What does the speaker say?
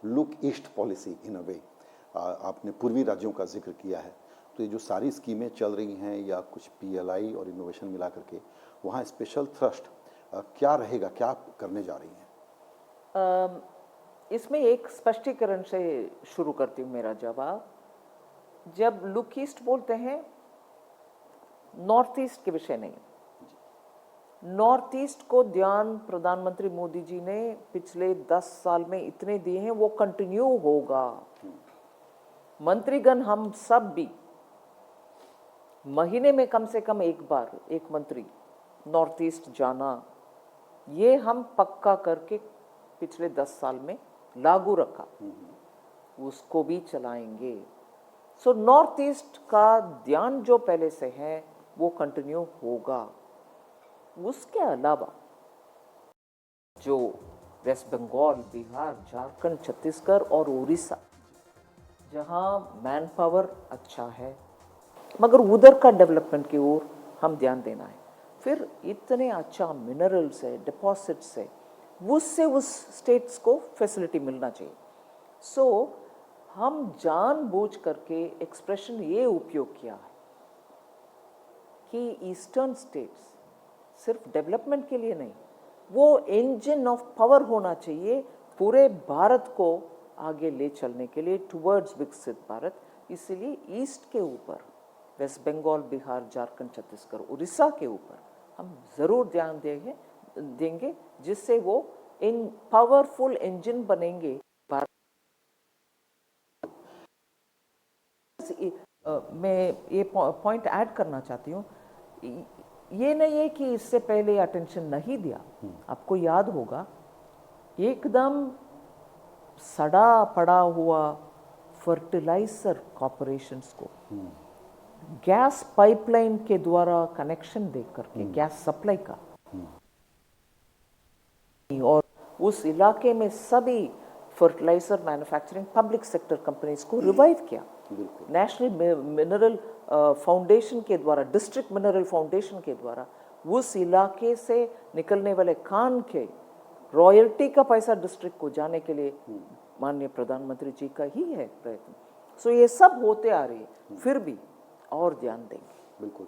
Look east policy in अ वे, आपने पूर्वी राज्यों का जिक्र किया है, तो ये जो सारी स्कीमें चल रही हैं या कुछ पीएलआई और इनोवेशन मिला करके वहाँ स्पेशल थ्रस्ट क्या रहेगा, क्या करने जा रही हैं? इसमें एक स्पष्टीकरण से शुरू करती हूँ मेरा जवाब। जब लुक ईस्ट बोलते हैं, नॉर्थ ईस्ट के विषय नहीं। नॉर्थ ईस्ट को ध्यान प्रधानमंत्री मोदी जी ने पिछले 10 साल में इतने दिए हैं, वो कंटिन्यू होगा। मंत्रीगण हम सब भी महीने में कम से कम एक बार एक मंत्री नॉर्थ ईस्ट जाना, ये हम पक्का करके पिछले 10 साल में लागू रखा, उसको भी चलाएंगे। सो नॉर्थ ईस्ट का ध्यान जो पहले से है वो कंटिन्यू होगा। उसके अलावा जो वेस्ट बंगाल, बिहार, झारखंड, छत्तीसगढ़ और उड़ीसा, जहाँ मैन पावर अच्छा है मगर उधर का डेवलपमेंट की ओर हम ध्यान देना है। फिर इतने अच्छा मिनरल्स है, डिपॉजिट्स है, उससे उस स्टेट्स को फैसिलिटी मिलना चाहिए। सो हम जानबूझ करके एक्सप्रेशन ये उपयोग किया है कि ईस्टर्न स्टेट्स सिर्फ डेवलपमेंट के लिए नहीं, वो इंजन ऑफ पावर होना चाहिए पूरे भारत को आगे ले चलने के लिए टुवर्ड्स विकसित भारत। इसलिए ईस्ट के ऊपर, वेस्ट बंगाल, बिहार, झारखंड, छत्तीसगढ़, उड़ीसा के ऊपर हम ज़रूर ध्यान देंगे जिससे वो इन पावरफुल इंजन बनेंगे। मैं ये पॉइंट ऐड करना चाहती हूँ, ये नहीं है कि इससे पहले अटेंशन नहीं दिया। आपको याद होगा एकदम सड़ा पड़ा हुआ फर्टिलाइजर कॉर्पोरेशंस को गैस पाइपलाइन के द्वारा कनेक्शन दे करके गैस सप्लाई का, और उस इलाके में सभी fertiliser manufacturing public sector companies को रिवाइव किया। नेशनल मिनरल फाउंडेशन के द्वारा, डिस्ट्रिक्ट मिनरल फाउंडेशन के द्वारा उस इलाके से निकलने वाले खान के रॉयल्टी का पैसा डिस्ट्रिक्ट को जाने के लिए माननीय प्रधानमंत्री जी का ही है प्रयत्न। सो ये सब होते आ रही है, फिर भी और ध्यान देंगे। बिल्कुल।